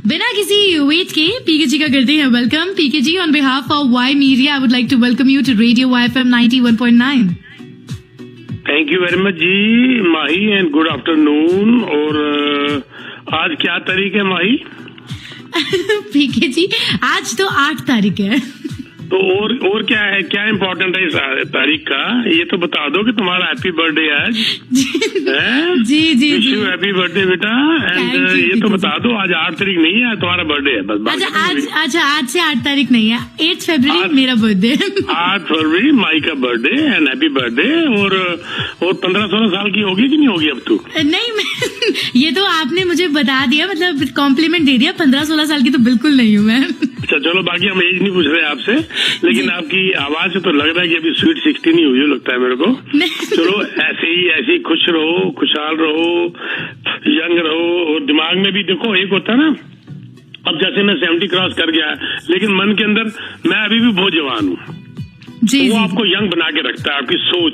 बिना किसी वेट के पीके जी का करते हैं welcome. PK ji, on behalf of Y media I would like to welcome you to radio YFM 91.9। Thank you very much ji Mahi, and good afternoon. और आज क्या तारीख है माही? पीके जी, आज तो 8 तारीख है। तो और क्या है, क्या इम्पोर्टेंट है इस तारीख का? ये तो बता दो कि तुम्हारा हैप्पी बर्थडे आज। जी जी विश यू हैप्पी बर्थडे बेटा। एंड ये तो बता दो आज 8 तारीख नहीं है, तुम्हारा बर्थडे है बस। अच्छा, आज से 8 तारीख नहीं है, 8 फरवरी मेरा बर्थडे। 8 फरवरी माई का बर्थडे एंड हैप्पी बर्थडे। और 15-16 साल की होगी कि नहीं होगी अब तू? नहीं, ये तो आपने मुझे बता दिया, मतलब कॉम्प्लीमेंट दे दिया। 15-16 साल की तो बिल्कुल नहीं हूँ मैं। अच्छा चलो, बाकी हम एज नहीं पूछ रहे आपसे, लेकिन आपकी आवाज से तो लग रहा है कि अभी स्वीट 16 ही हुई हो, लगता है मेरे को। चलो ऐसे ही खुश रहो, खुशहाल रहो, यंग रहो। और दिमाग में भी देखो, एक होता है ना, अब जैसे मैं 70 क्रॉस कर गया, लेकिन मन के अंदर मैं अभी भी बहुत जवान हूँ। तो वो आपको यंग बना के रखता है। आपकी सोच,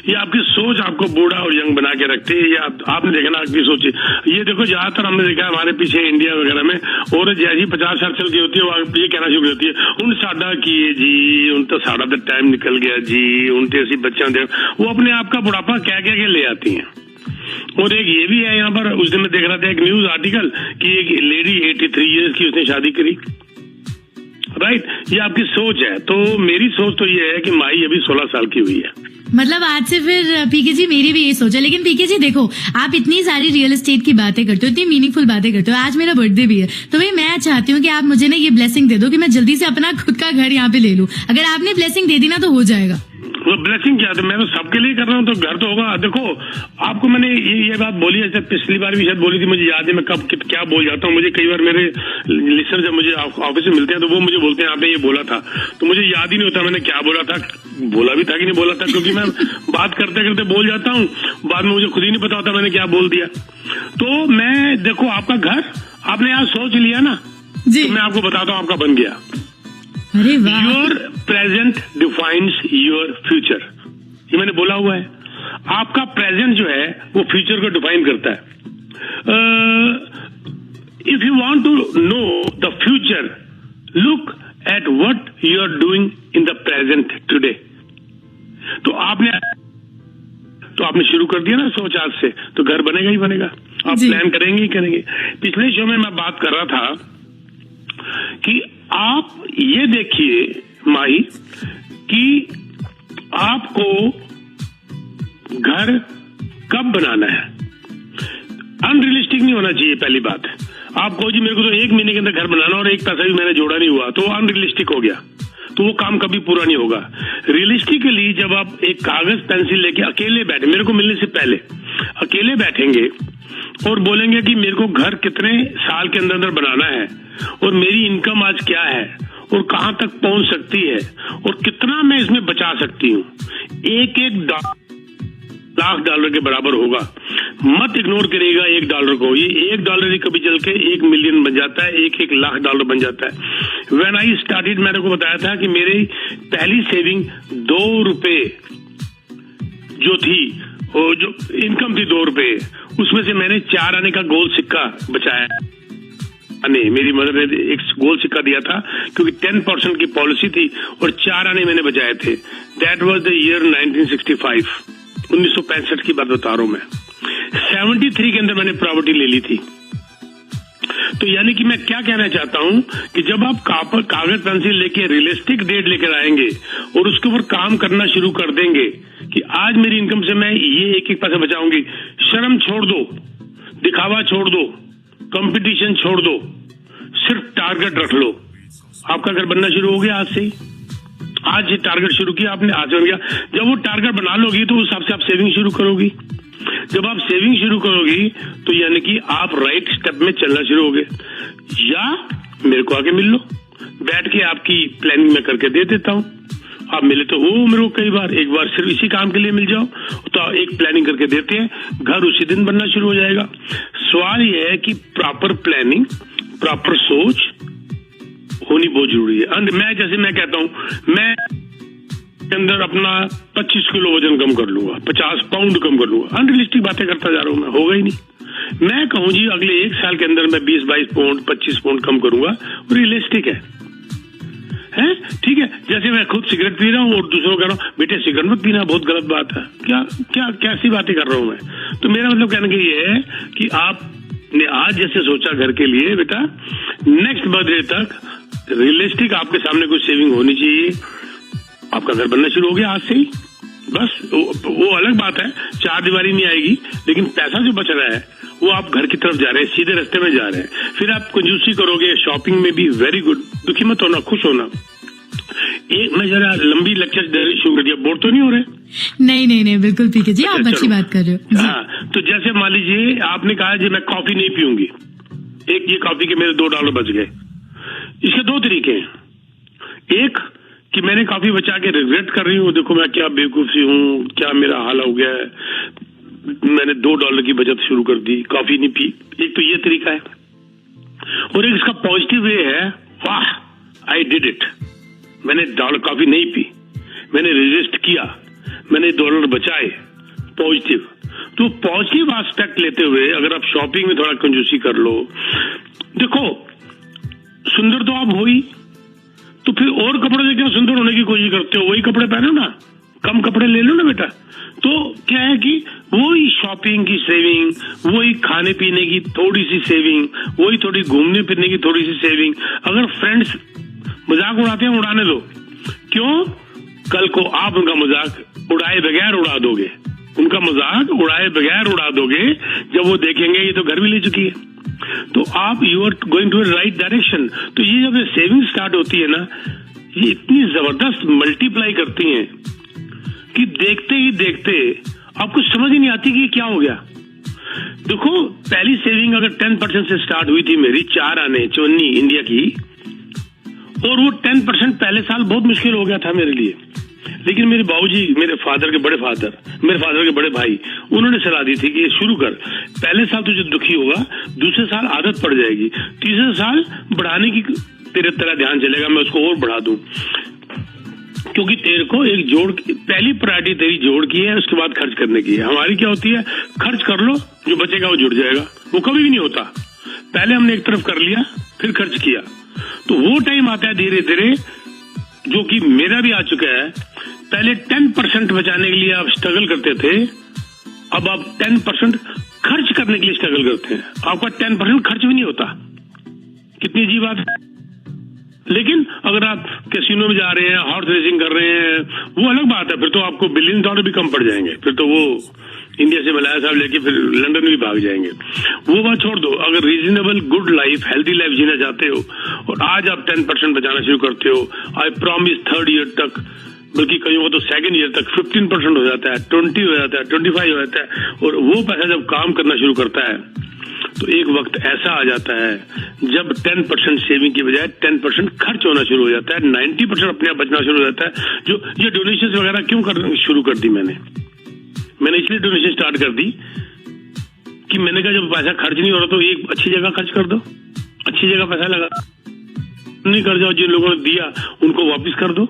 ये आपकी सोच आपको बूढ़ा और यंग बना के रखती है। ये आपने देखा ना, आपकी सोच। ये देखो, ज्यादातर हमने देखा हमारे पीछे इंडिया वगैरह में, और जैसी 50 साल चल की होती है वो ये कहना शुरू होती है, उन साडा किए जी, उन तो सारा द टाइम निकल गया जी, उनके ऐसी बच्चे होते हैं। वो अपने आप का बुढ़ापा क्या क्या के ले आती हैं। और एक ये भी है यहाँ पर, उस दिन मैं देख रहा था एक न्यूज आर्टिकल कि एक लेडी 83 ईयर्स की, उसने शादी करी। राइट, ये आपकी सोच है। तो मेरी सोच तो ये है कि माई अभी 16 साल की हुई है। मतलब आज से फिर पीके जी मेरी भी यही सोच है। लेकिन पीके जी देखो, आप इतनी सारी रियल एस्टेट की बातें करते हो, इतनी मीनिंगफुल बातें करते हो, आज मेरा बर्थडे भी है, तो भाई मैं चाहती हूँ कि आप मुझे ना ये ब्लेसिंग दे दो कि मैं जल्दी से अपना खुद का घर यहाँ पे ले लूँ। अगर आपने ब्लेसिंग दे दी ना तो हो जाएगा। वो ब्लेसिंग क्या है, मैं तो सबके लिए कर रहा हूँ, तो घर तो होगा। देखो, आपको मैंने ये बात बोली है, पिछली बार भी शायद बोली थी, मुझे याद है। मैं कब क्या बोल जाता हूँ, मुझे कई बार मेरे लिसनर जब मुझे ऑफिस में मिलते हैं तो वो मुझे बोलते हैं आपने ये बोला था, तो मुझे याद ही नहीं होता मैंने क्या बोला था, बोला भी था कि नहीं बोला था, क्योंकि मैं बात करते करते बोल जाता हूँ, बाद में मुझे खुद ही नहीं पता होता मैंने क्या बोल दिया। तो मैं देखो, आपका घर आपने आज सोच लिया ना, तो मैं आपको बताता हूँ आपका बन गया। Your present defines your future, ये मैंने बोला हुआ है। आपका प्रेजेंट जो है वो फ्यूचर को डिफाइन करता है। If you want to know the future, look at what you are doing in the present today. तो आपने शुरू कर दिया ना सोच आज से, तो घर बनेगा ही बनेगा। आप प्लान करेंगे ही करेंगे। पिछले शो में मैं बात कर रहा था कि आप ये देखिए माही कि आपको घर कब बनाना है। अनरियलिस्टिक नहीं होना चाहिए, पहली बात। आप कहो जी मेरे को तो 1 महीने के अंदर घर बनाना और 1 पैसा भी मैंने जोड़ा नहीं हुआ, तो अनरियलिस्टिक हो गया, तो वो काम कभी पूरा नहीं होगा। रियलिस्टिकली जब आप एक कागज पेंसिल लेके अकेले बैठे, मेरे को मिलने से पहले अकेले बैठेंगे और बोलेंगे कि मेरे को घर कितने साल के अंदर बनाना है, और मेरी इनकम आज क्या है, और कहां तक पहुंच सकती है, और कितना मैं इसमें बचा सकती हूँ, एक $1,00,000 के बराबर होगा। मत इग्नोर करिएगा $1 को। ये $1 ही कभी चल के 1 मिलियन बन जाता है, 1,00,000 बन जाता है। व्हेन आई स्टार्टेड, मैंने को बताया था कि मेरी पहली सेविंग ₹2 जो थी, और जो इनकम थी ₹2, उसमें से मैंने 4 आने का गोल्ड सिक्का बचाया। मेरी मदर ने एक गोल्ड सिक्का दिया था, क्योंकि 10% की पॉलिसी थी, और 4 आने मैंने बचाए थे। दैट वाज द ईयर 1965, 1965 की बात बता रहा हूं मैं। 73 के अंदर मैंने प्रॉपर्टी ले ली थी। तो यानी कि मैं क्या कहना चाहता हूं कि जब आप कागज पेंसिल लेके रियलिस्टिक डेट लेकर आएंगे और उसके ऊपर काम करना शुरू कर देंगे कि आज मेरी इनकम से मैं ये 1-1 पैसा बचाऊंगी, शर्म छोड़ दो, दिखावा छोड़ दो, कंपटीशन छोड़ दो, सिर्फ टारगेट रख लो। आपका घर बनना शुरू हो गया आज से ही। आज ये टारगेट शुरू किया आपने, आज बन गया। जब वो टारगेट बना लोगी तो उस हिसाब से आप सेविंग शुरू करोगी। जब आप सेविंग शुरू करोगी तो यानी कि आप राइट स्टेप में चलना शुरू होगे। या मेरे को आके मिल लो, बैठ के आपकी प्लानिंग में करके दे देता हूँ। आप मिले तो हो मेरे को कई बार, एक बार सिर्फ इसी काम के लिए मिल जाओ तो एक प्लानिंग करके देते हैं, घर उसी दिन बनना शुरू हो जाएगा। सवाल यह है कि प्रॉपर प्लानिंग, प्रॉपर सोच होनी बहुत जरूरी है। मैं कहता हूँ, मैं अंदर अपना 25 किलो वजन कम कर लूंगा, 50 पाउंड कम कर लूंगा। अनरियलिस्टिक बातें करता जा रहा हूं मैं, होगा ही नहीं। मैं कहूँ जी अगले 1 साल के अंदर मैं 20-22 पाउंड 25 पाउंड कम करूंगा, रियलिस्टिक है ठीक है। जैसे मैं खुद सिगरेट पी रहा हूँ और दूसरों को कह रहा हूँ बेटे सिगरेट मत पीना, बहुत गलत बात है, क्या क्या कैसी बातें कर रहा हूँ मैं। तो मेरा मतलब कहने का ये है कि आपने आज जैसे सोचा घर के लिए, बेटा नेक्स्ट बर्थडे तक रियलिस्टिक आपके सामने कुछ सेविंग होनी चाहिए। आपका घर बनना शुरू हो गया आज से ही, बस वो अलग बात है, 4 दीवारी नहीं आएगी, लेकिन पैसा जो बच रहा है वो आप घर की तरफ जा रहे हैं, सीधे रास्ते में जा रहे हैं। फिर आप कंजूसी करोगे, शॉपिंग में भी वेरी गुड, दुखी मत होना, खुश होना। मैं जरा लंबी लेक्चर देनी शुरू कर दिया, बोर तो नहीं हो रहे? नहीं बिल्कुल पीके जी, आप अच्छी बात कर रहे हो। हाँ, तो जैसे मान लीजिए आपने कहा जी मैं कॉफी नहीं पीऊंगी, एक ये कॉफी के मेरे $2 बच गए। इसके 2 तरीके हैं, एक कि मैंने कॉफी बचा के रिग्रेट कर रही हूँ, देखो मैं क्या बेवकूफी हूँ, क्या मेरा हाल हो गया है, मैंने $2 की बचत शुरू कर दी, कॉफी नहीं पी। एक तो ये तरीका है, और एक इसका पॉजिटिव वे है, वाह आई डिड इट, मैंने कॉफी नहीं पी, मैंने रेजिस्ट किया, मैंने $1 बचाए, पॉजिटिव। तो पॉजिटिव एस्पेक्ट लेते हुए अगर आप शॉपिंग में थोड़ा कंजूसी कर लो, देखो सुंदर तो आप हो ही, तो फिर और कपड़े से क्या सुंदर होने की कोशिश करते हो, वही कपड़े पहनो ना, कम कपड़े ले लो ना बेटा। तो क्या है कि वही शॉपिंग की सेविंग, वही खाने पीने की थोड़ी सी सेविंग, वही थोड़ी घूमने फिरने की थोड़ी सी सेविंग। अगर फ्रेंड्स मजाक उड़ाते हैं, उड़ाने दो, क्यों, कल को आप उनका मजाक उड़ाए बगैर उड़ा दोगे, उनका मजाक उड़ाए बगैर उड़ा दोगे, जब वो देखेंगे ये तो घर भी ले चुकी है। तो आप you are going to right direction. तो ये जब सेविंग स्टार्ट होती है ना, ये इतनी जबरदस्त मल्टीप्लाई करती हैं कि देखते ही देखते आपको समझ ही नहीं आती कि ये क्या हो गया। देखो पहली सेविंग अगर 10% से स्टार्ट हुई थी मेरी, 4 आने चवन्नी इंडिया की, और वो 10% पहले साल बहुत मुश्किल हो गया था मेरे लिए, लेकिन मेरे बाबूजी, मेरे फादर के बड़े भाई, उन्होंने सलाह दी थी कि ये शुरू कर, पहले साल तुझे दुखी होगा, दूसरे साल आदत पड़ जाएगी, तीसरे साल बढ़ाने की तेरा ध्यान चलेगा, मैं उसको और बढ़ा दूं, क्योंकि तेरे को एक जोड़, पहली प्रायोरिटी तेरी जोड़ की है, उसके बाद खर्च करने की है। हमारी क्या होती है, खर्च कर लो, जो बचेगा वो जुड़ जाएगा, वो कभी भी नहीं होता। पहले हमने एक तरफ कर लिया, फिर खर्च किया, तो वो टाइम आता है धीरे धीरे, जो कि मेरा भी आ चुका है। पहले 10% बचाने के लिए आप स्ट्रगल करते थे, अब आप 10% खर्च करने के लिए स्ट्रगल करते हैं। आपका 10% खर्च भी नहीं होता, कितनी अजीब बात है। लेकिन अगर आप कैसीनो में जा रहे हैं, हॉर्स रेसिंग कर रहे हैं, वो अलग बात है, फिर तो आपको $1 बिलियन भी कम पड़ जाएंगे, फिर तो वो इंडिया से मलाया साहब लेके फिर लंदन भी भाग जाएंगे। वो बात छोड़ दो, अगर reasonable good life, healthy life जीना चाहते हो और आज आप 10% बचाना शुरू करते हो, आई प्रॉमिस 3rd ईयर तक, बल्कि कहीं वो तो 2nd ईयर तक 15% हो जाता है, 20 हो जाता है, 25 हो जाता है, और वो पैसा जब काम करना शुरू करता है तो एक वक्त ऐसा आ जाता है जब 10% सेविंग की बजाय 10% खर्च होना शुरू हो जाता है, 90% अपने आप बचना शुरू हो जाता है। जो ये डोनेशन वगैरह क्यों शुरू कर दी मैंने इसलिए डोनेशन स्टार्ट कर दी कि मैंने कहा जब पैसा खर्च नहीं हो रहा तो एक अच्छी जगह खर्च कर दो, अच्छी जगह पैसा लगा नहीं कर जाओ, जिन लोगों ने दिया उनको वापस कर दो।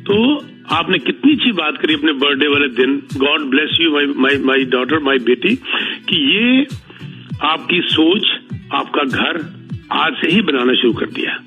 तो आपने कितनी अच्छी बात करी अपने बर्थडे वाले दिन, God bless you my daughter, my बेटी, कि ये आपकी सोच, आपका घर आज से ही बनाना शुरू कर दिया।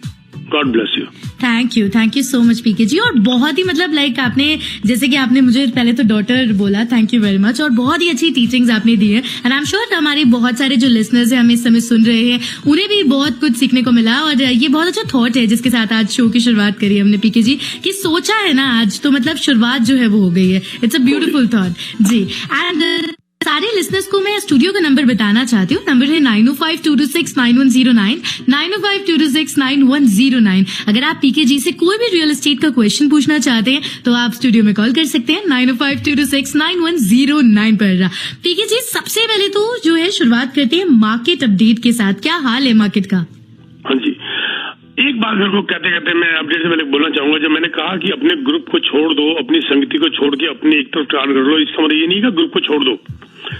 God bless you. Thank you so much PK ji. और बहुत ही मतलब लाइक आपने, जैसे कि आपने मुझे पहले तो डॉटर बोला, थैंक यू वेरी मच, और बहुत ही अच्छी टीचिंग्स आपने दी है, एंड आई एम श्योर हमारे बहुत सारे जो लिसनर्स हैं हमें इस समय सुन रहे हैं, उन्हें भी बहुत कुछ सीखने को मिला। और ये बहुत अच्छा थॉट है जिसके साथ आज शो की शुरुआत करी हमने पीके जी, कि सोचा है ना आज, तो मतलब शुरुआत जो है वो हो गई है। It's a beautiful thought ji. And सारे लिसनर्स को मैं स्टूडियो का नंबर बताना चाहती हूँ। नंबर है 9052269109, 9052269109। अगर आप पीके जी से कोई भी रियल एस्टेट का क्वेश्चन पूछना चाहते हैं तो आप स्टूडियो में कॉल कर सकते हैं 9052269109 पर। पीके जी सबसे पहले तो जो है शुरुआत करते हैं मार्केट अपडेट के साथ। क्या हाल है मार्केट का? हाँ जी, एक बात मेरे को कहते कहते मैं अपडेट से पहले बोलना चाहूंगा, जब मैंने कहा कि अपने ग्रुप को छोड़ दो, अपनी संगति को छोड़ के अपनी एक तरफ ट्रायल कर लो, इसका मतलब ये नहीं कि ग्रुप को छोड़ दो,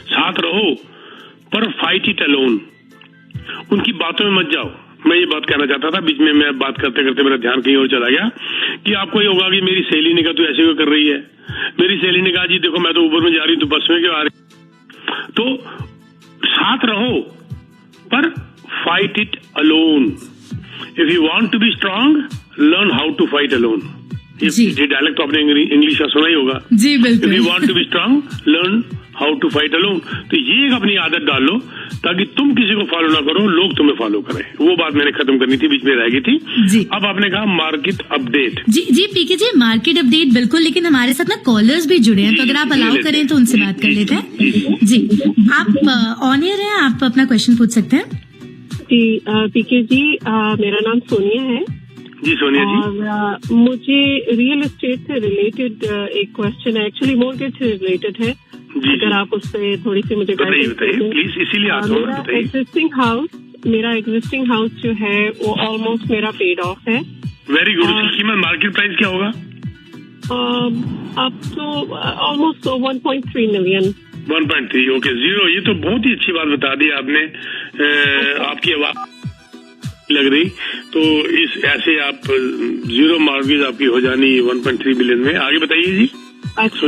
साथ रहो पर फाइट इट अलोन, उनकी बातों में मत जाओ। मैं ये बात कहना चाहता था, बीच में मैं बात करते करते मेरा ध्यान कहीं और चला गया कि आपको ये होगा कि मेरी सहेली ने कहा तू ऐसे क्यों कर रही है, मेरी सहेली ने कहा जी देखो मैं तो ऊबर में जा रही हूँ, तो बस में क्यों आ रही। तो साथ रहो पर fight it alone. If you want to be strong learn how to fight alone. ये डायलेक्ट तो आपने इंग्लिश का सुना ही होगा जी, बिल्कुल। If you want to be strong learn how to fight alone. तो ये एक अपनी आदत डाल लो ताकि तुम किसी को फॉलो ना करो, लोग तुम्हें फॉलो करें। वो बात मैंने खत्म करनी थी, बीच में रह गई थी जी। अब आपने कहा मार्केट अपडेट। जी पीके जी, मार्केट अपडेट बिल्कुल, लेकिन हमारे साथ ना कॉलर्स भी जुड़े हैं, तो अगर आप अलाउ करें तो उनसे बात कर लेते हैं। जी, आप ऑन एयर हैं, आप अपना क्वेश्चन पूछ सकते हैं। जी पीके जी, मेरा नाम सोनिया है। जी सोनिया जी, और मुझे रियल एस्टेट से रिलेटेड एक क्वेश्चन है, एक्चुअली मॉर्गेज से रिलेटेड है। अगर आप उस पर थोड़ी सी मुझे बताइए प्लीज, इसीलिए आता हूँ। मेरा एग्जिस्टिंग हाउस जो है वो ऑलमोस्ट मेरा पेड ऑफ है। Very good. उसकी कीमत मार्केट प्राइस क्या होगा? अब तो ऑलमोस्ट 1.3 मिलियन। 1.3, ओके, 0। ये तो बहुत ही अच्छी बात बता दी आपने। आपकी आवाज लग रही तो इस ऐसे आप 0 मॉर्गेज आपकी हो जानी 1.3 मिलियन में। आगे बताइए जी। अच्छा,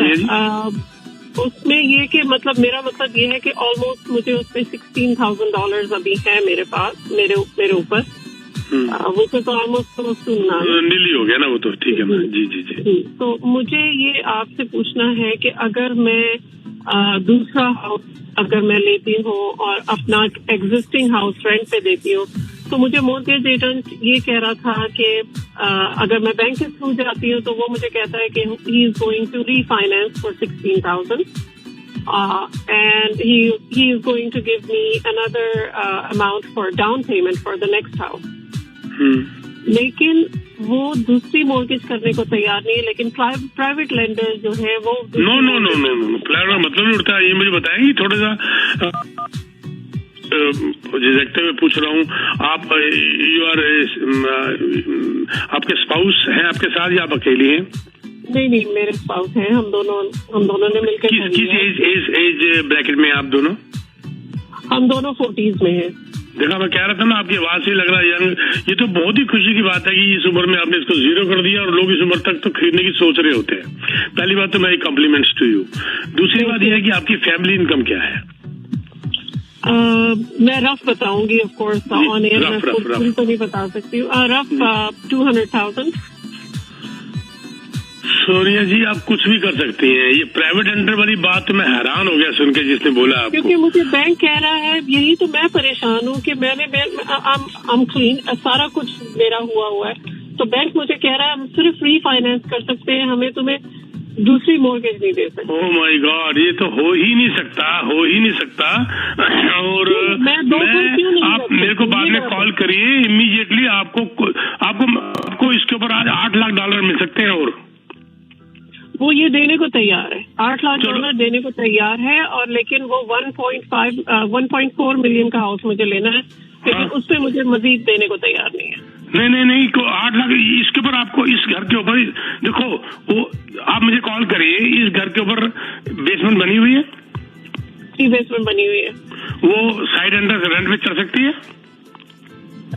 उसमें ये कि मतलब मेरा मतलब ये है कि ऑलमोस्ट मुझे उसमें $16,000 अभी है मेरे पास, मेरे ऊपर। वो तो ऑलमोस्ट नीली हो गया ना वो तो, ठीक है ना। जी जी जी। तो मुझे ये आपसे पूछना है कि अगर मैं दूसरा हाउस अगर मैं लेती हूँ और अपना एग्जिस्टिंग हाउस रेंट पे देती हूँ, तो मुझे मॉर्गेज एजेंट ये कह रहा था कि अगर मैं बैंक के थ्रू जाती हूँ तो वो मुझे कहता है कि he is going to refinance for 16,000 and he is going to give me another amount for down payment for the next house. लेकिन वो दूसरी मॉर्गेज करने को तैयार नहीं है, लेकिन प्राइवेट लेंडर जो है वो नो मतलब नहीं उठता। ये मुझे बताएंगे थोड़ा सा देखते हुए पूछ रहा हूँ। आप आपके स्पाउस हैं आपके साथ या आप अकेली हैं? नहीं, मेरे स्पाउस हैं। हम दोनों ने मिलकर किस एज ब्रैकेट में आप दोनों? हम दोनों 40s में हैं। देखा, मैं कह रहा था ना, आपकी आवाज से लग रहा है यंग। ये तो बहुत ही खुशी की बात है कि इस उम्र में आपने इसको 0 कर दिया और लोग इस उम्र तक तो खरीदने की सोच रहे होते हैं। पहली बात तो मेरी कॉम्प्लीमेंट्स टू यू। दूसरी बात यह है कि आपकी फैमिली इनकम क्या है? मैं रफ बताऊंगी, ऑफ कोर्स ऑन एयर मैं फुल तो नहीं बता सकती हूँ। रफ 200,000। सोनिया जी, आप कुछ भी कर सकती हैं। ये प्राइवेट लेंडर वाली बात तो मैं हैरान हो गया सुन के जिसने बोला आपको। क्योंकि मुझे बैंक कह रहा है, यही तो मैं परेशान हूँ कि I'm clean, सारा कुछ मेरा हुआ है, तो बैंक मुझे कह रहा है हम सिर्फ रीफाइनेंस कर सकते हैं, हमें तुम्हें दूसरी मॉर्गेज नहीं दे सकते। ओह माय गॉड, ये तो हो ही नहीं सकता। और आप मेरे को बाद में कॉल करिए इमीडिएटली। आपको इसके ऊपर आज $8 लाख मिल सकते हैं। और वो ये देने को तैयार है, $8 लाख देने को तैयार है। और लेकिन वो 1.4 मिलियन का हाउस मुझे लेना है, लेकिन उस पर मुझे मजीद देने को तैयार नहीं है। नहीं, 8 लाख इसके ऊपर आपको, इस घर के ऊपर देखो, वो आप मुझे कॉल करिए। इस घर के ऊपर बेसमेंट बनी हुई है? जी, बेसमेंट बनी हुई है। वो साइड अंडर रेंट पे चल सकती है?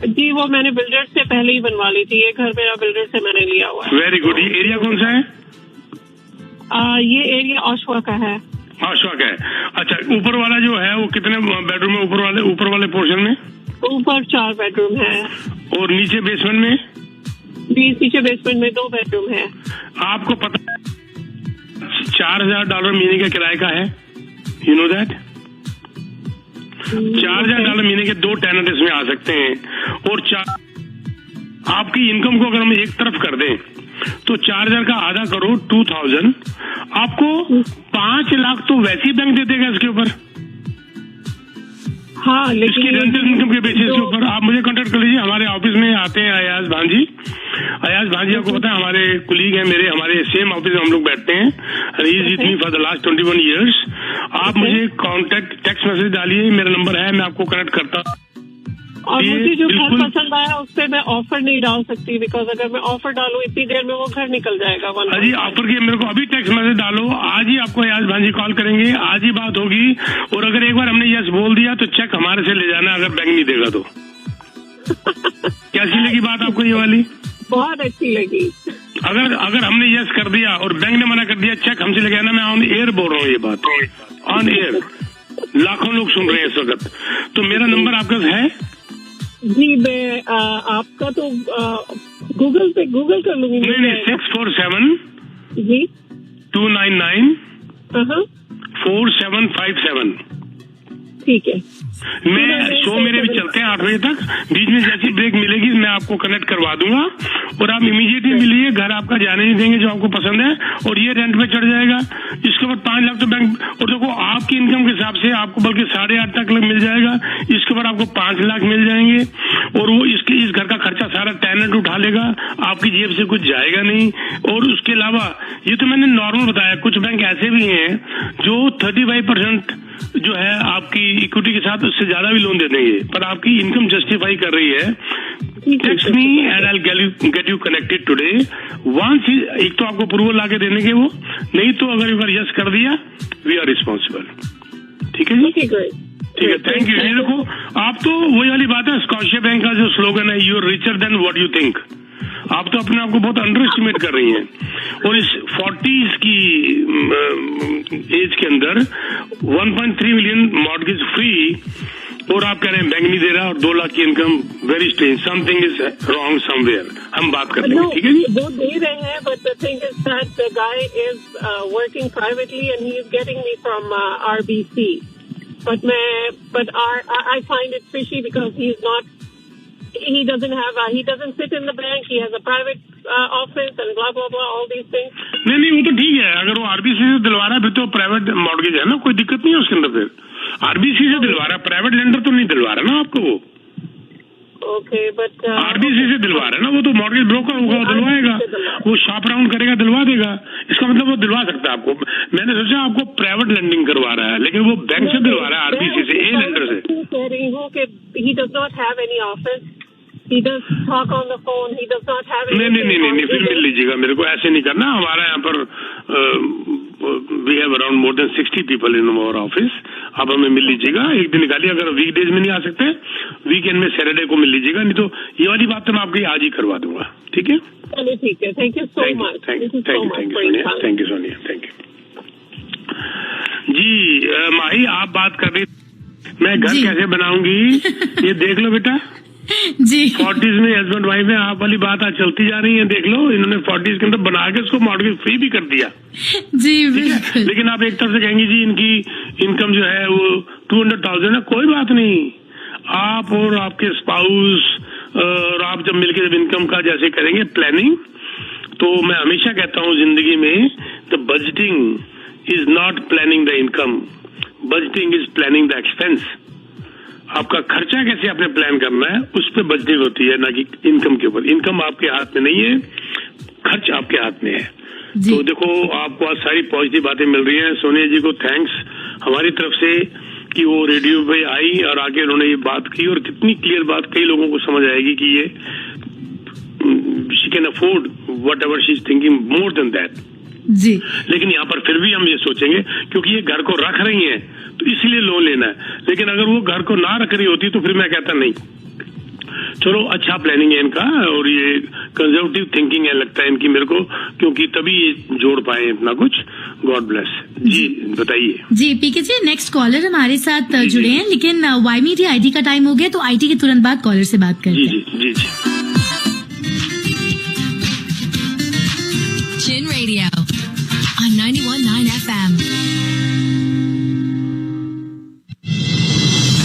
जी, वो मैंने बिल्डर से पहले ही बनवा ली थी। ये घर मेरा बिल्डर से मैंने लिया हुआ है। Very good. ये एरिया कौन सा है? ये एरिया ऑशवा का है। ऑशवा का है। अच्छा, ऊपर वाला जो है वो कितने बेडरूम है? ऊपर वाले पोर्शन में ऊपर 4 बेडरूम है। और नीचे बेसमेंट में? नीचे बेसमेंट में 2 बेडरूम है। आपको पता $4,000 महीने का किराए का है? You know that? $4,000 महीने के 2 टेनेंट इसमें आ सकते हैं। और आपकी इनकम को अगर हम एक तरफ कर दें तो 4,000 का आधा करो 2,000, आपको 5 लाख तो वैसे ही बैंक दे देगा इसके ऊपर। हाँ, लेकिन इसकी रेंटल इनकम के बेसिस के ऊपर आप मुझे कांटेक्ट कर लीजिए। हमारे ऑफिस में आते हैं अयाज भांजी आपको पता है, हमारे कुलीग हैं मेरे, हमारे सेम ऑफिस में हम लोग बैठते हैं। He is with me for the last 21 years. आप मुझे कांटेक्ट टेक्स्ट मैसेज डालिए, मेरा नंबर है, मैं आपको कनेक्ट करता हूँ। और मुझे जो घर पसंद आया उस पर मैं ऑफर नहीं डाल सकती, बिकॉज अगर मैं ऑफर डालूं इतनी देर में वो घर निकल जाएगा। अजी ऑफर की मेरे को अभी टेक्स्ट मैसेज डालो, आज ही आपको अयाज भांजी कॉल करेंगे, आज ही बात होगी। और अगर एक बार हमने यस बोल दिया तो चेक हमारे से ले जाना, अगर बैंक नहीं देगा तो। कैसी लगी बात आपको ये वाली? बहुत अच्छी लगी। अगर हमने यस कर दिया और बैंक ने मना कर दिया, चेक हमसे ले जाना। मैं ऑन एयर बोल रहा हूँ ये बात, ऑन एयर। लाखों लोग सुन रहे हैं इस वक्त, तो मेरा नंबर आपका है जी। मैं आपका तो गूगल कर लूंगी। नहीं 647 जी 299 हाँ 4757। ठीक है। मैं शो मेरे भी चलते हैं 8 बजे तक, बीच में जैसी ब्रेक मिलेगी मैं आपको कनेक्ट करवा दूंगा और आप इमीडिएटली मिलिए। घर आपका जाने नहीं देंगे जो आपको पसंद है, और ये रेंट पे चढ़ जाएगा। इसके बाद 5 लाख तो बैंक, और देखो आपकी इनकम के हिसाब से आपको बल्कि 8.5 तक मिल जाएगा। इसके बाद आपको 5 लाख मिल जाएंगे, और वो इस घर का खर्चा सारा टेनेंट उठा लेगा, आपकी जेब से कुछ जाएगा नहीं। और उसके अलावा ये तो मैंने नॉर्मल बताया, कुछ बैंक ऐसे भी हैं जो 35% जो है आपकी इक्विटी के साथ उससे ज्यादा भी लोन दे देंगे, पर आपकी इनकम जस्टिफाई कर रही है। Text me and I will get you connected today once. एक तो आपको अप्रूवल ला के देने के, वो नहीं तो अगर एक बार यस कर दिया वी आर रिस्पॉन्सिबल। ठीक है जी, ठीक है, थैंक यू। ये देखो आप तो वही वाली बात है, स्कॉटिया बैंक का जो स्लोगन है, you are richer than what you think. आप तो अपने आप को बहुत अंडर एस्टिमेट कर रही हैं, और इस 40s की एज के अंदर 1.3 मिलियन मॉर्गेज फ्री, और आप कह रहे हैं बैंक नहीं दे रहा, और 2 लाख की income. Very strange, something is wrong somewhere. हम बात कर लेंगे, ठीक है जी। वो दे रहे हैं, but the thing is that the guy is working privately and he is getting me from RBC, but I find it fishy because he doesn't sit in the bank, he has a private office and blah blah blah, all these things. नहीं वो तो ठीक है, अगर वो RBC से दिलवा रहा है फिर तो प्राइवेट मॉर्गेज है ना, कोई दिक्कत नहीं है उसके अंदर। फिर RBC से दिलवा रहा है, प्राइवेट लेंडर तो नहीं दिलवा रहा ना आपको वो। ओके, बट RBC से दिलवा रहा है ना, वो तो मॉर्गेज ब्रोकर होगा, वो दिलवाएगा, वो शॉप राउंड करेगा, दिलवा देगा। इसका मतलब वो दिलवा सकता है आपको। मैंने सोचा आपको प्राइवेट लेंडिंग करवा रहा है, लेकिन वो बैंक से दिलवा रहा है, RBC से, ए लेंडर से। कह रही हूँ कि he does not have any office, he does talk on the phone, he does not have any। नहीं फिर मिल लीजिएगा मेरे को, ऐसे नहीं करना। हमारा यहाँ पर we have around more than 60 people in our office. आप हमें मिल लीजिएगा, एक दिन निकालिए। अगर वीकडेज में नहीं आ सकते, वीकेंड में सैटरडे को मिल लीजिएगा, नहीं तो ये वाली बात तो मैं आपकी आज ही करवा दूंगा। ठीक है, चलिए ठीक है। Thank you so much. Thank you Sonia, thank you जी। माही आप बात कर रही, मैं घर कैसे बनाऊंगी ये देख लो बेटा जी। 40s में हस्बैंड वाइफ में आप वाली बात आज चलती जा रही है। देख लो, इन्होंने 40s के अंदर बना के उसको मॉर्गेज फ्री भी कर दिया जी, बिल्कुल। लेकिन आप एक तरफ से कहेंगे जी इनकी इनकम जो है वो 200,000 है। कोई बात नहीं, आप और आपके स्पाउस और आप जब मिलकर जब इनकम का जैसे करेंगे प्लानिंग, तो मैं हमेशा कहता हूँ जिंदगी में the budgeting is not planning the income, budgeting is planning the expense. आपका खर्चा कैसे आपने प्लान करना है उस पर बजटिंग होती है, ना कि इनकम के ऊपर। इनकम आपके हाथ में नहीं है, खर्च आपके हाथ में है। तो देखो आपको आज सारी पॉजिटिव बातें मिल रही हैं। सोनिया जी को थैंक्स हमारी तरफ से कि वो रेडियो पे आई और आके उन्होंने ये बात की, और कितनी क्लियर बात कई लोगों को समझ आएगी कि ये she can afford whatever she is thinking more than that जी। लेकिन यहाँ पर फिर भी हम ये सोचेंगे क्योंकि ये घर को रख रही हैं तो इसलिए लोन लेना है। लेकिन अगर वो घर को ना रख रही होती तो फिर मैं कहता नहीं। चलो अच्छा प्लानिंग है इनका, और ये कंजर्वेटिव थिंकिंग है लगता है इनकी मेरे को, क्योंकि तभी ये जोड़ पाए इतना कुछ। गॉड ब्लेस जी। बताइए जी पीके जी, नेक्स्ट कॉलर हमारे साथ जुड़े हैं, लेकिन वाई मीडिया IT का टाइम हो गया, तो IT के तुरंत बाद कॉलर से बात करते हैं। जी। Chin Radio on 91.9 FM.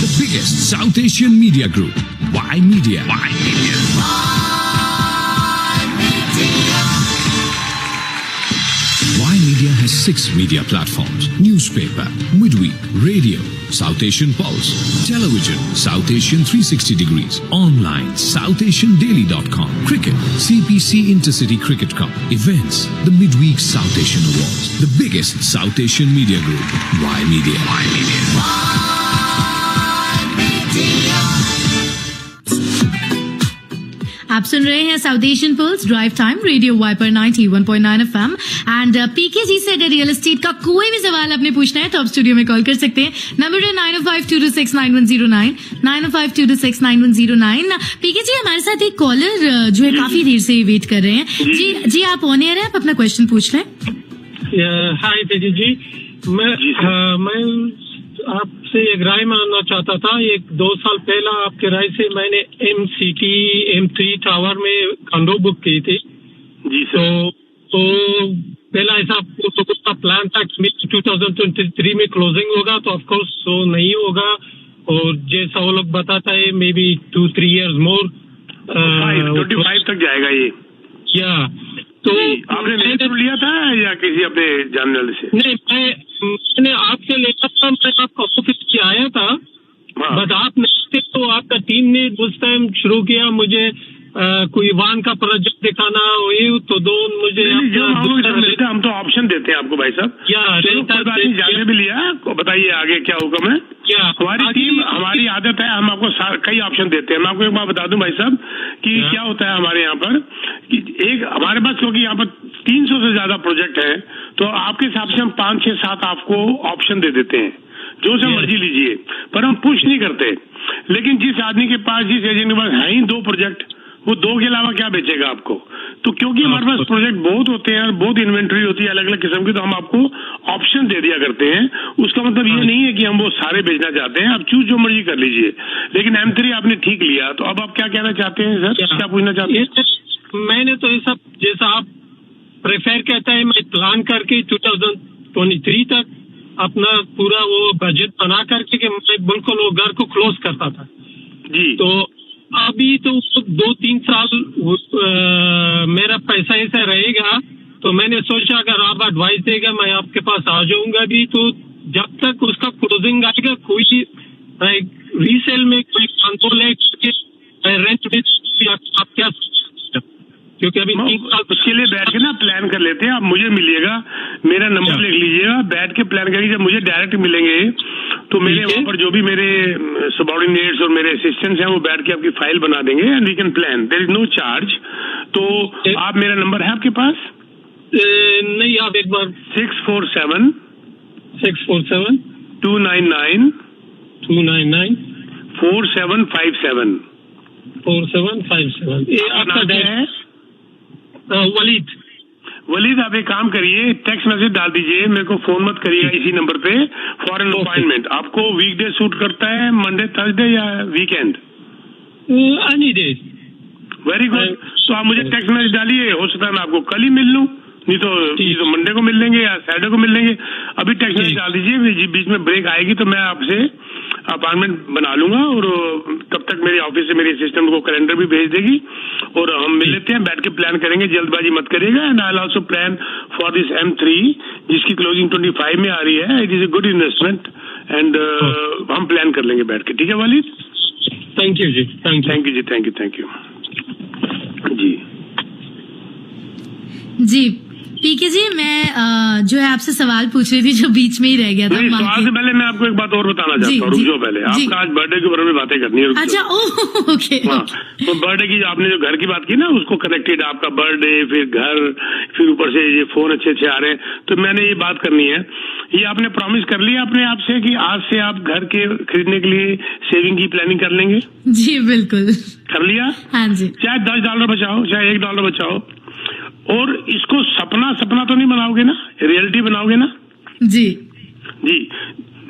The biggest South Asian media group, Y Media. Y Media has 6 media platforms: newspaper, midweek, radio, South Asian Pulse, television, South Asian 360 degrees, online, SouthAsianDaily.com, cricket, CPC Intercity Cricket Cup, events, the midweek South Asian Awards, the biggest South Asian media group, Y Media. आप सुन रहे हैं South Asian Pulse drive time radio Y पर 91.9 FM। And पीके जी से अगर real estate का कोई भी सवाल आपने पूछना है तो आप स्टूडियो में कॉल कर सकते हैं। नंबर है 905-226-9109, 905-226-9109। पीके जी हमारे साथ एक कॉलर जो है काफी देर से वेट कर रहे हैं। जी आप ऑन एयर हैं, आप अपना क्वेश्चन पूछ लें। हाय तेजी जी, मैं आप आपसे एक राय मानना चाहता था। 1-2 साल पहला आपके राय से मैंने MCT M3 टावर में कंडो बुक की थी जी सर। तो पहला ऐसा उसका प्लान था कि 2023 में क्लोजिंग होगा, तो ऑफकोर्स वो नहीं होगा और जैसा वो लोग बताता है मे बी 2-3 years मोर 25 तक जाएगा ये। या तो आपने नहीं लिया था या किसी अपने जानने वाले से? नहीं, मैंने आपसे लेता था, मैं आपका ऑफिस से आया था, बट आप नहीं थे, तो आपका टीम ने उस टाइम शुरू किया मुझे कोई वान का प्रोजेक्ट दिखाना, ये तो दो मुझे हम तो ऑप्शन देते हैं आपको भाई साहब। जाने भी लिया, बताइए आगे क्या हुक्म है? हमारी टीम, हमारी आदत है, हम आपको कई ऑप्शन देते हैं। मैं आपको एक बात बता दूं भाई साहब कि क्या होता है हमारे यहाँ पर कि एक हमारे पास क्योंकि यहाँ पर 300 से ज्यादा प्रोजेक्ट है, तो आपके हिसाब से हम 5, 6, 7 आपको ऑप्शन दे देते हैं, जो से मर्जी लीजिए, पर हम पुश नहीं करते। लेकिन जिस आदमी के पास, जिस एजेंट के पास है ही 2 प्रोजेक्ट, वो 2 के अलावा क्या बेचेगा आपको? तो क्योंकि हमारे पास प्रोजेक्ट बहुत होते हैं और बहुत इन्वेंटरी होती है अलग अलग किस्म की, तो हम आपको ऑप्शन दे दिया करते हैं। उसका मतलब ये नहीं है कि हम वो सारे बेचना चाहते हैं, आप चूज जो मर्जी कर लीजिए। लेकिन M3 आपने ठीक लिया, तो अब आप क्या कहना चाहते हैं सर? क्या पूछना चाहते हैं? मैंने तो ये सब जैसा आप प्रेफर कहता है, मैं प्लान करके 2023 तक अपना पूरा वो बजट बना करके कि मैं बिल्कुल वो घर को क्लोज करता था जी। तो अभी तो 2-3 साल मेरा पैसा ऐसा रहेगा, तो मैंने सोचा अगर आप एडवाइस देगा मैं आपके पास आ जाऊंगा भी। तो जब तक उसका क्लोजिंग आएगा, कोई रीसेल में कोई कंट्रोल है रेंट आप क्या, क्योंकि अभी 3 साल उसके लिए बैठ के ना प्लान कर लेते हैं। आप मुझे मिलिएगा, मेरा नंबर लिख लीजिएगा, बैठ के प्लान करेंगे। जब मुझे डायरेक्ट मिलेंगे तो मेरे वहाँ पर जो भी मेरे सबऑर्डिनेट्स और मेरे असिस्टेंट्स हैं वो बैठ के आपकी फाइल बना देंगे and we can plan, there is no charge. तो आप, मेरा नंबर है आपके पास? नहीं, आप एक बार 647 299 4757 4757। ये आपका है वलीद, आप एक काम करिए, टेक्स्ट मैसेज डाल दीजिए, मेरे को फोन मत करिएगा इसी नंबर पे फॉर एन अपॉइंटमेंट। आपको वीकडे सूट करता है, मंडे थर्सडे या weekend? Any day. Very good. तो आप मुझे टेक्स्ट मैसेज डालिए, हो सकता है मैं आपको कल ही मिल लूं, नहीं तो मंडे को मिल लेंगे या सैटरडे को मिल लेंगे। अभी टेक्स्ट मैसेज डाल दीजिए, बीच में ब्रेक आएगी तो मैं आपसे अपॉइंटमेंट बना लूंगा और तब तक मेरे ऑफिस से मेरी असिस्टेंट को कैलेंडर भी भेज देगी और हम मिल लेते हैं, बैठ के प्लान करेंगे, जल्दबाजी मत करिएगा। And I will also plan for this M3 जिसकी क्लोजिंग 25 में आ रही है। It is a good investment and हम प्लान कर लेंगे बैठ के। ठीक है वालिद? थैंक यू जी। थैंक यू जी। थैंक यू जी। जी पीके जी, मैं जो है आपसे सवाल पूछ रही थी जो बीच में ही रह गया था। सवाल से पहले मैं आपको एक बात और बताना चाहता हूँ, रुक जाओ पहले। आपका आज बर्थडे के बारे में बातें करनी है। अच्छा, ओके। तो बर्थडे की आपने जो घर की बात की ना, उसको कनेक्टेड, आपका बर्थडे, फिर घर, फिर ऊपर से ये फोन अच्छे आ रहे हैं, तो मैंने ये बात करनी है। ये आपने प्रॉमिस कर लिया अपने आप से कि आज से आप घर के खरीदने के लिए सेविंग की प्लानिंग कर लेंगे? जी बिल्कुल। कर लिया? हाँ जी। चाहे $10 बचाओ, चाहे $1 बचाओ, और इसको सपना तो नहीं बनाओगे ना, रियलिटी बनाओगे ना? जी।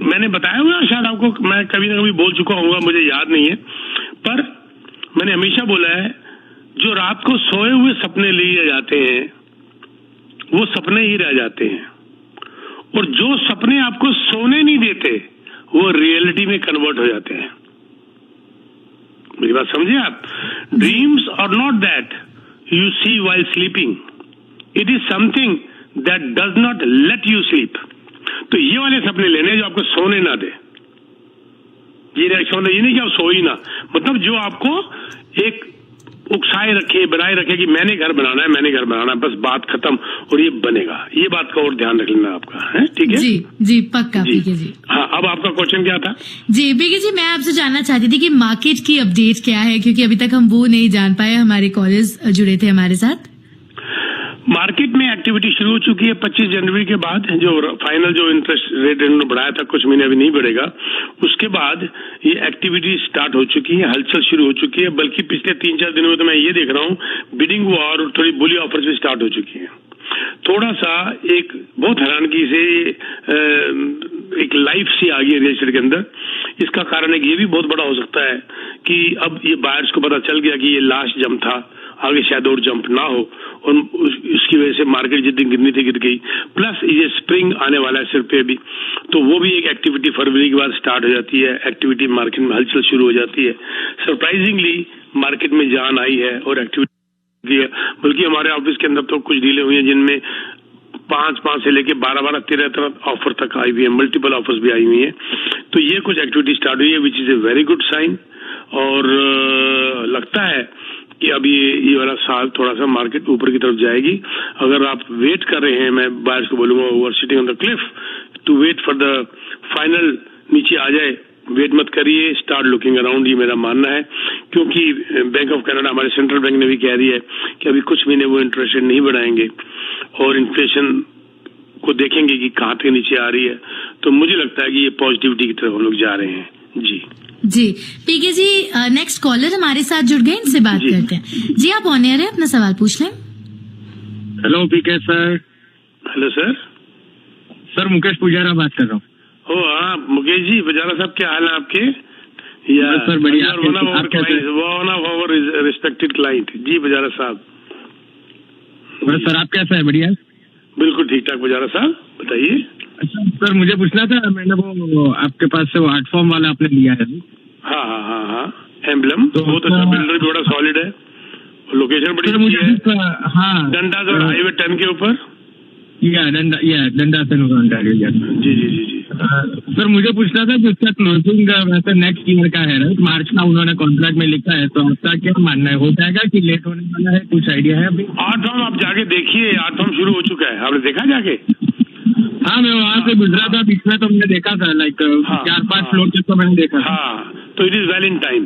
मैंने बताया हुआ शायद आपको, मैं कभी ना कभी बोल चुका हूँ, मुझे याद नहीं है, पर मैंने हमेशा बोला है जो रात को सोए हुए सपने लिए जाते हैं वो सपने ही रह जाते हैं, और जो सपने आपको सोने नहीं देते वो रियलिटी में कन्वर्ट हो जाते हैं। मेरी बात समझे आप? Dreams are not that you see while sleeping, it is something that does not let you sleep। तो ये वाले सपने लेने जो आपको सोने ना दे। ये रिएक्शन ये नहीं कि आप सो ही ना, मतलब जो आपको एक उकसाए रखे, बनाए रखे कि मैंने घर बनाना है, बस बात खत्म, और ये बनेगा। ये बात का और ध्यान रख लेना आपका, है? ठीक है जी पक्का पीके जी। हाँ, अब आपका क्वेश्चन क्या था? जी पीके जी, मैं आपसे जानना चाहती थी कि मार्केट की अपडेट क्या है, क्योंकि अभी तक हम वो नहीं जान पाए, हमारे कॉलेज जुड़े थे हमारे साथ। मार्केट में एक्टिविटी शुरू हो चुकी है 25 जनवरी के बाद। जो फाइनल जो इंटरेस्ट रेट इन्होंने बढ़ाया था, कुछ महीने अभी नहीं बढ़ेगा, उसके बाद ये एक्टिविटी स्टार्ट हो चुकी है, हलचल शुरू हो चुकी है। बल्कि पिछले 3-4 दिनों में तो मैं ये देख रहा हूँ बिडिंग वॉर और थोड़ी बुली ऑफर्स भी स्टार्ट हो चुकी है। थोड़ा सा एक बहुत हैरानगी से एक लाइफ सी आ गई रियल एस्टेट के अंदर। इसका कारण एक ये भी बहुत बड़ा हो सकता है कि अब ये बायर्स को पता चल गया कि ये लास्ट जंप था, आगे शायद और जंप ना हो, और उसकी वजह से मार्केट जितनी गिरनी थी गिर गई। प्लस ये स्प्रिंग आने वाला है सिर पे अभी, तो वो भी एक एक्टिविटी फरवरी के बाद स्टार्ट हो जाती है, एक्टिविटी मार्केट में हलचल शुरू हो जाती है। सरप्राइजिंगली मार्केट में जान आई है और एक्टिविटी है, बल्कि हमारे ऑफिस के अंदर तो कुछ डीलें हुई हैं जिनमें 5 से लेके 12 13 ऑफर तक आई हुई है, मल्टीपल ऑफर्स भी आई हुई हैं। तो ये कुछ एक्टिविटी स्टार्ट हुई है which is a very good sign, और लगता है कि अब ये वाला साल थोड़ा सा मार्केट ऊपर की तरफ जाएगी। अगर आप वेट कर रहे हैं, मैं बायर्स को बोलूंगा over sitting on the cliff to wait for the final नीचे आ जाए, वेट मत करिए, स्टार्ट लुकिंग अराउंड, ये मेरा मानना है। क्योंकि बैंक ऑफ कनाडा, हमारे सेंट्रल बैंक ने भी कह रही है कि अभी कुछ महीने वो इंटरेस्ट रेट नहीं बढ़ाएंगे और इन्फ्लेशन को देखेंगे कि कहाँ तक नीचे आ रही है। तो मुझे लगता है कि ये पॉजिटिविटी की तरफ हम लोग जा रहे हैं। जी पीके जी, नेक्स्ट कॉलर हमारे साथ जुड़ गए, इनसे बात करते हैं। जी आप ऑन एयर है, अपना सवाल पूछ लें। Hello PK sir. Hello sir. Sir Mukesh Pujara बात कर रहा हूँ। ओ हाँ मुकेश जी, पुजारा साहब, क्या हाल है आपके? सर बढ़िया। One of our respected client. Ji Pujara साहब। सर आप कैसा है? बढ़िया, बिल्कुल ठीक ठाक पुजारा साहब, बताइए। अच्छा सर, मुझे पूछना था, मैंने वो आपके पास से वो आर्ट फॉर्म वाला आपने लिया है। हाँ एम्बलम तो बहुत अच्छा, बिल्डर भी बड़ा सॉलिड है, लोकेशन बड़ी अच्छी है। हाँ, डंडा और हाईवे 10 के ऊपर। डंडा से जी। सर मुझे पूछना था कि उसका क्लोजिंग वैसे नेक्स्ट ईयर का है, मार्च का उन्होंने कॉन्ट्रैक्ट में लिखा है, तो आपका क्या मानना है, हो जाएगा कि लेट होने वाला है? कुछ आइडिया है अभी? आर्ट फॉर्म आप जाके देखिए, आर्ट फॉर्म शुरू हो चुका है, आपने देखा जाके? हाँ मैं वहाँ से गुजरा था बीच में, तो मैंने देखा था, लाइक 4-5 फ्लोर तक तो मैंने देखा। हाँ, तो it is well in time.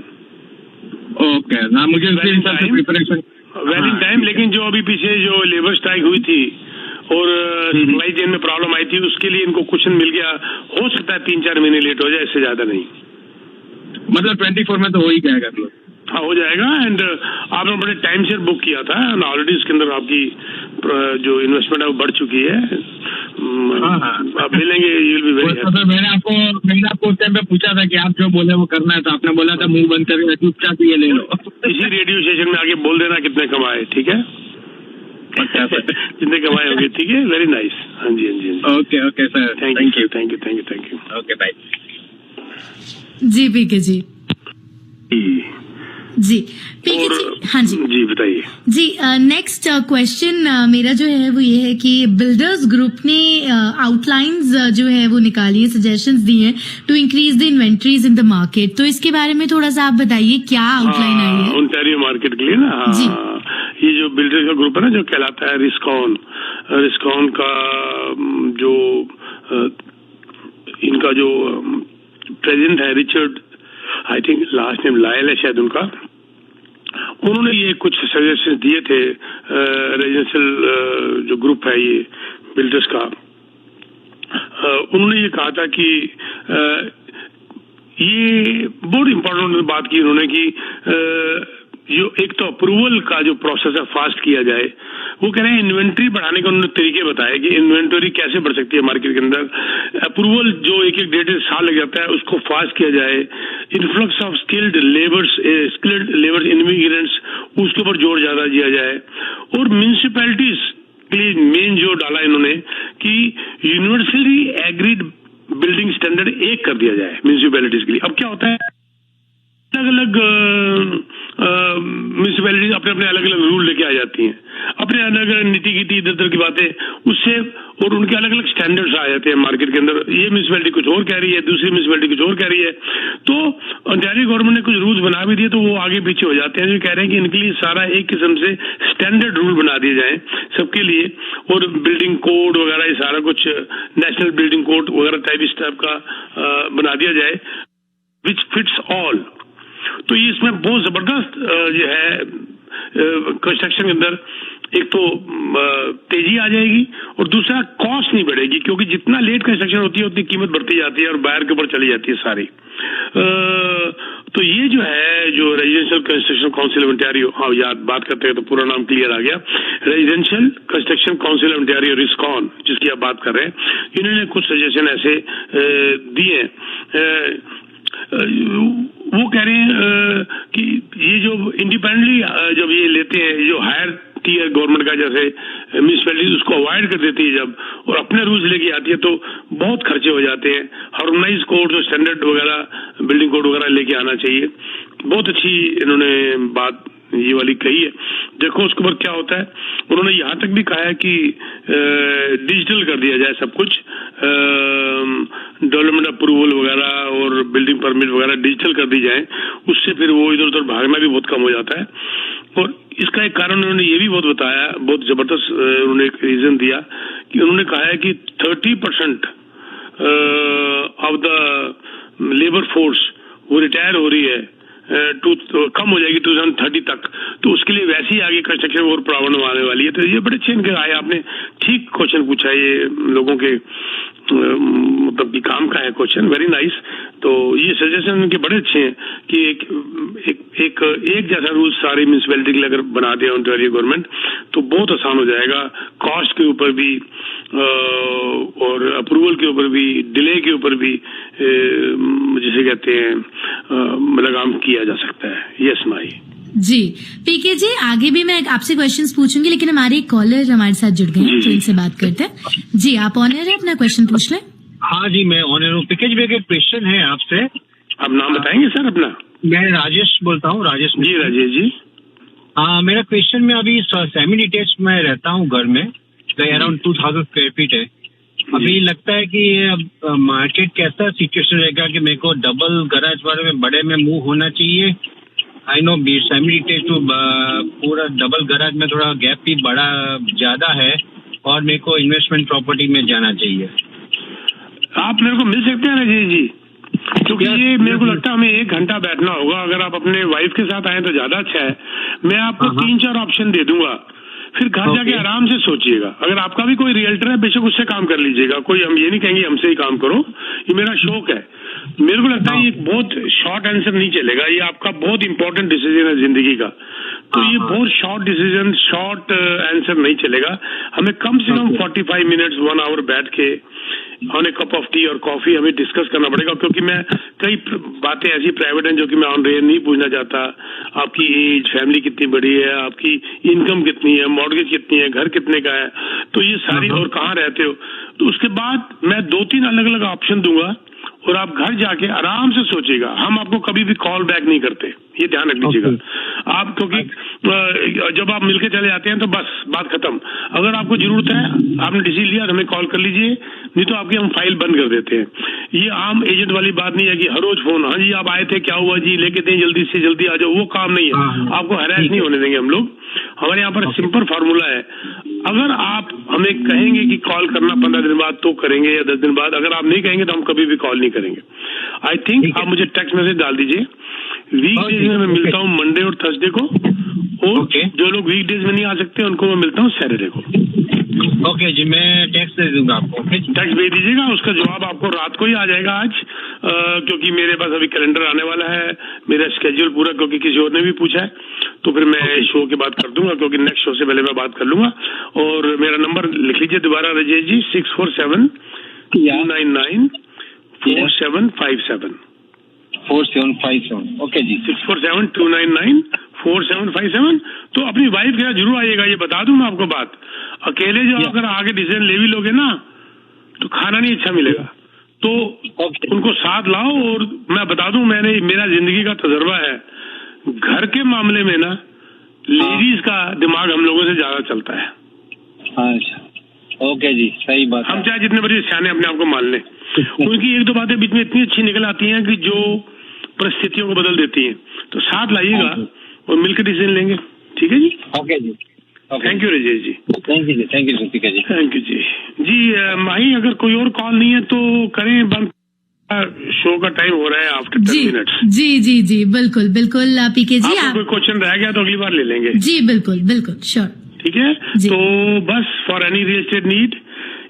Okay, हाँ मुझे प्रिपरेशन वेल इन टाइम। लेकिन जो अभी पीछे जो लेबर स्ट्राइक हुई थी और सप्लाई चेन में प्रॉब्लम आई थी, उसके लिए इनको क्वेश्चन मिल गया, हो सकता है 3-4 महीने लेट हो जाए, इससे ज्यादा नहीं। मतलब 24 में तो हो ही जाएगा? हाँ हो जाएगा। एंड आपने बड़े टाइम से बुक किया था, ऑलरेडी इसके अंदर आपकी जो इन्वेस्टमेंट है वो बढ़ चुकी है। आप मिलेंगे, you will be very happy. मैंने आपको उस टाइम पे पूछा था कि आप जो बोले वो करना है, तो आपने बोला था मुंह बंद करके चुपचाप ये ले लो। इसी रेडियो स्टेशन में आके बोल देना कितने कमाए, ठीक है? जितने कमाए होंगे, ठीक है? Very nice. हाँ जी। Okay sir, thank you. Okay bye. Ji PK ji. Ji PK ji, हाँ जी बताइए जी। नेक्स्ट क्वेश्चन मेरा जो है वो ये है कि बिल्डर्स ग्रुप ने आउटलाइंस जो है वो निकाली है, सजेशंस दी हैं to increase the inventories in the market. तो इसके बारे में थोड़ा सा आप बताइए, क्या आउटलाइन आई है ओंटारियो मार्केट के लिए ना? हाँ, ये जो बिल्डर्स का ग्रुप है ना, जो कहलाता है रिस्कॉन का जो इनका जो प्रेसिडेंट है Richard, I think last name Lyell है शायद उनका, उन्होंने ये कुछ सजेशन दिए थे। रेजिडेंशियल जो ग्रुप है ये बिल्डर्स का, उन्होंने ये कहा था कि ये बहुत इम्पोर्टेंट बात की उन्होंने कि जो एक तो अप्रूवल का जो प्रोसेस है फास्ट किया जाए। वो कह रहे हैं इन्वेंट्री बढ़ाने के उन्होंने तरीके बताए कि इन्वेंटरी कैसे बढ़ सकती है मार्केट के अंदर। अप्रूवल जो एक 1.5 साल लग जाता है उसको फास्ट किया जाए। Influx of skilled labours immigrants, उसके ऊपर जोर ज्यादा दिया जाए। और म्यूनिसिपैलिटीज के लिए मेन जो डाला इन्होंने कि यूनिवर्सली एग्रीड बिल्डिंग स्टैंडर्ड एक कर दिया जाए म्यूनिसिपैलिटीज के लिए। अब क्या होता है, अलग अलग म्यूनिसिपैलिटीज अपने अपने अलग अलग रूल लेके आ जाती हैं, अपने अलग अलग नीति गीति इधर उधर की बातें उससे, और उनके अलग अलग स्टैंडर्ड्स आ जाते हैं मार्केट के अंदर। ये म्यूनिसिपैलिटी कुछ और कह रही है, दूसरी म्यूनिसिपैलिटी कुछ और कह रही है। तो ओंटारियो गवर्नमेंट ने कुछ रूल्स बना भी दिए, तो वो आगे पीछे हो जाते हैं। जो कह रहे हैं कि इनके लिए सारा एक किस्म से स्टैंडर्ड रूल बना दिए जाए सबके लिए, और बिल्डिंग कोड वगैरह ये सारा कुछ नेशनल बिल्डिंग कोड वगैरह टाइप इस टाइप का बना दिया जाए, विच फिट्स ऑल। तो ये इसमें बहुत जबरदस्त जो है कंस्ट्रक्शन के अंदर एक तो तेजी आ जाएगी, और दूसरा कॉस्ट नहीं बढ़ेगी, क्योंकि जितना लेट कंस्ट्रक्शन होती है उतनी कीमत बढ़ती जाती है और बायर के ऊपर चली जाती है सारी। तो ये जो है जो residential construction council of Ontario, हाँ याद बात करते हैं तो पूरा नाम क्लियर आ गया, residential construction council of Ontario Rescon, जिसकी आप बात कर रहे हैं, इन्होंने कुछ सजेशन ऐसे दिए हैं। वो कह रहे हैं कि ये जो इंडिपेंडेंटली जब ये लेते हैं, जो हायर टीयर गवर्नमेंट का जैसे म्यूनिसिपैलिटी उसको अवॉइड कर देती है जब, और अपने रूल्स लेके आती है तो बहुत खर्चे हो जाते हैं। हार्मोनाइज कोड जो स्टैंडर्ड वगैरह बिल्डिंग कोड वगैरह लेके आना चाहिए। बहुत अच्छी इन्होंने बात ये वाली कही है। देखो उसके ऊपर क्या होता है, उन्होंने यहाँ तक भी कहा है कि डिजिटल कर दिया जाए सब कुछ, डेवलपमेंट अप्रूवल वगैरह और बिल्डिंग परमिट वगैरह डिजिटल कर दी जाए, उससे फिर वो इधर उधर भागना भी बहुत कम हो जाता है। और इसका एक कारण उन्होंने ये भी बहुत बताया, बहुत जबरदस्त उन्होंने एक रीजन दिया कि उन्होंने कहा है कि 30% ऑफ द लेबर फोर्स वो रिटायर हो रही है, कम हो जाएगी 2030 तक, तो उसके लिए वैसे ही आगे कंस्ट्रक्शन और प्रॉब्लम आने वाली है। तो ये बड़े अच्छे इनके आए, आपने ठीक क्वेश्चन पूछा, ये लोगों के मतलब कि काम का है क्वेश्चन, वेरी नाइस। तो ये सजेशन इनके बड़े अच्छे हैं कि एक जैसा रूल सारी म्यूनिसिपैलिटी के लिए अगर बना दिया ओंटारियो गवर्नमेंट तो बहुत आसान हो जाएगा, कॉस्ट के ऊपर भी और अप्रूवल के ऊपर भी, डिले के ऊपर भी, जिसे कहते हैं लगाम किया जा सकता है। यस माई जी। पीके जी आगे भी मैं आपसे क्वेश्चंस पूछूंगी, लेकिन हमारे एक कॉलर हमारे साथ जुड़ गए हैं, तो इनसे बात करते हैं। जी आप ऑनर है, अपना क्वेश्चन पूछ लें। हाँ जी, मैं ऑनर हूँ। पीके जी एक क्वेश्चन है आपसे। आप नाम बताएंगे सर अपना? मैं राजेश बोलता हूँ। राजेश जी, राजेश जी। मेरा क्वेश्चन में अभी सेमी डिटेच में रहता हूँ घर में, अराउंड 2000 स्क्वायर फीट है। अभी लगता है कि अब मार्केट कैसा सिचुएशन रहेगा कि मेरे को डबल गैराज वाले में बड़े में मूव होना चाहिए। आई नो सेमी डिटेच तो पूरा डबल गैराज में थोड़ा गैप भी बड़ा ज्यादा है, और मेरे को इन्वेस्टमेंट प्रॉपर्टी में जाना चाहिए। आप मेरे को मिल सकते हैं राजेश जी, क्योंकि ये मेरे को लगता है हमें 1 घंटा बैठना होगा। अगर आप अपने वाइफ के साथ आए तो ज्यादा अच्छा है। मैं आपको 3-4 ऑप्शन दे दूंगा, फिर घर जाके आराम से सोचिएगा। अगर आपका भी कोई रियल्टर है बेशक उससे काम कर लीजिएगा, कोई हम ये नहीं कहेंगे हमसे ही काम करो, ये मेरा शौक है। मेरे को लगता है ये बहुत शॉर्ट आंसर नहीं चलेगा, ये आपका बहुत इंपॉर्टेंट डिसीजन है जिंदगी का, तो ये बहुत शॉर्ट डिसीजन, शॉर्ट आंसर नहीं चलेगा। हमें कम से कम 45 मिनट्स 1 आवर बैठ के on A cup of T और कॉफी हमें डिस्कस करना पड़ेगा, क्योंकि मैं कई बातें ऐसी प्राइवेट हैं जो कि मैं ऑन रेयर नहीं पूछना चाहता। आपकी एज, फैमिली कितनी बड़ी है, आपकी इनकम कितनी है, मॉर्गेज कितनी है, घर कितने का है, तो ये सारी, और कहाँ रहते हो। तो उसके बाद मैं 2-3 अलग अलग ऑप्शन दूंगा और आप घर जाके आराम से सोचिएगा। हम आपको कभी भी कॉल बैक नहीं करते, ये ध्यान रख लीजिएगा आप, क्योंकि जब आप मिलके चले जाते हैं तो बस बात खत्म। अगर आपको जरूरत है, आपने डिसीजन लिया, हमें कॉल कर लीजिए, नहीं तो आपकी हम फाइल बंद कर देते हैं। ये आम एजेंट वाली बात नहीं है कि हर रोज फोन, हाँ जी आप आए थे, क्या हुआ जी, लेके दें, जल्दी से जल्दी आ जाओ, वो काम नहीं है। आपको हरास नहीं होने देंगे हम लोग। हमारे यहाँ पर सिंपल फार्मूला है, अगर आप हमें कहेंगे कि कॉल करना 15 दिन बाद तो करेंगे, या 10 दिन बाद। अगर आप नहीं कहेंगे तो हम कभी भी कॉल नहीं करेंगे। आई थिंक आप मुझे टेक्स्ट मैसेज डाल दीजिए। वीकडेज में मैं मिलता हूँ मंडे और थर्सडे को, और जो लोग वीकडेज में नहीं आ सकते उनको मैं मिलता हूँ सैटरडे को। ओके जी, मैं टेक्स्ट दे दूंगा आपको। टेक्स्ट भेज दीजिएगा, उसका जवाब आपको रात को ही आ जाएगा आज, क्योंकि मेरे पास अभी कैलेंडर आने वाला है, मेरा स्केड्यूल पूरा, क्योंकि किसी और ने भी पूछा है, तो फिर मैं शो के बाद कर दूंगा, क्योंकि नेक्स्ट शो से पहले मैं बात कर लूंगा। और मेरा नंबर लिख लीजिए दोबारा राजेश जी, 647-299-4757 4757। ओके जी, 647-299-4757। तो अपनी वाइफ के साथ जरूर आइएगा, ये बता दूं मैं आपको बात। अकेले जो अगर आगे डिसीजन ले भी लोगे ना तो खाना नहीं अच्छा मिलेगा, तो उनको साथ लाओ। और मैं बता दूं, मेरा जिंदगी का तजुर्बा है, घर के मामले में ना लेडीज का दिमाग हम लोगों से ज्यादा चलता है। अच्छा, ओके जी, सही बात। हम चाहे जितने बड़े सियाने अपने आप को मान लें, उनकी 1-2 बातें बीच में इतनी अच्छी निकल आती हैं कि जो परिस्थितियों को बदल देती हैं। तो साथ लाइएगा और मिलकर डिसीजन लेंगे, ठीक है जी? ओके जी, thank you Rajesh ji. Thank you जी, thank you Sutika ji, thank you जी। जी माही, अगर कोई और कॉल नहीं है तो करें बंद, शो का टाइम हो रहा है आफ्टर 10 मिनट्स। जी जी जी, बिल्कुल बिल्कुल पीके जी। आपको कोई क्वेश्चन रह गया तो अगली बार ले लेंगे। जी बिल्कुल बिल्कुल, श्योर। ठीक है, तो बस for any real estate need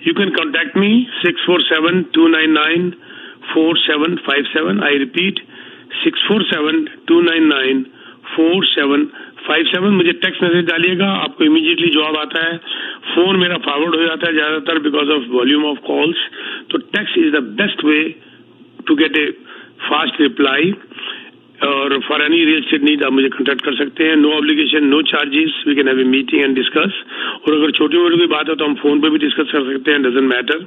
you can contact me 647-299-4757। I repeat 647-299-4757। मुझे टेक्स्ट मैसेज डालिएगा, आपको इमीडिएटली जवाब आता है। फोन मेरा फॉरवर्ड हो जाता है ज्यादातर because of volume of calls. तो text is the best way to get a fast reply. और for any real estate need आप मुझे कांटेक्ट कर सकते हैं। No obligation, no charges, we can have a meeting and discuss. और अगर छोटी मोटी कोई बात है तो हम फोन पे भी डिस्कस कर सकते हैं, doesn't matter.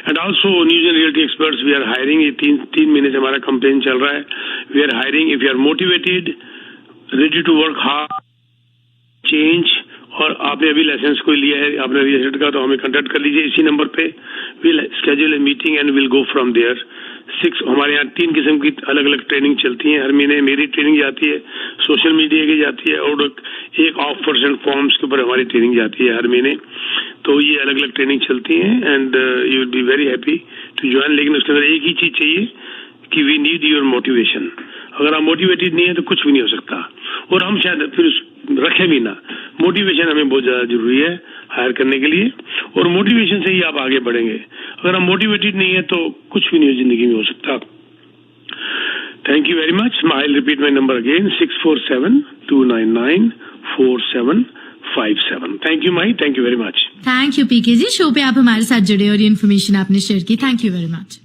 And also news and reality experts we are hiring. ये तीन महीने से हमारा कंपेन चल रहा है। We are hiring. If you are motivated, ready to work hard, change, और आपने अभी लाइसेंस कोई लिया है आपने रियल एस्टेट का, तो हमें कांटेक्ट कर लीजिए इसी नंबर पे। Will schedule a meeting and will go from there. हमारे यहाँ 3 किस्म की अलग अलग ट्रेनिंग चलती है हर महीने। मेरी ट्रेनिंग जाती है, सोशल मीडिया की जाती है, और एक ऑफ परसेंट फॉर्म्स के ऊपर हमारी ट्रेनिंग जाती है हर महीने। तो ये अलग अलग ट्रेनिंग चलती है and you will be very happy to join. लेकिन उसके अंदर एक ही चीज चाहिए कि वी नीड योर मोटिवेशन। अगर आप मोटिवेटेड नहीं है तो कुछ भी नहीं हो सकता, और हम शायद फिर रखें भी ना। मोटिवेशन हमें बहुत ज्यादा जरूरी है हायर करने के लिए, और मोटिवेशन से ही आप आगे बढ़ेंगे। अगर हम मोटिवेटेड नहीं है तो कुछ भी नहीं जिंदगी में हो सकता। Thank you very much. I will repeat my number again, 647-299-4757। Thank you my, thank you very much. Thank you PK ji, show पे आप हमारे साथ जुड़े और ये इन्फॉर्मेशन आपने शेयर की। Thank you very much.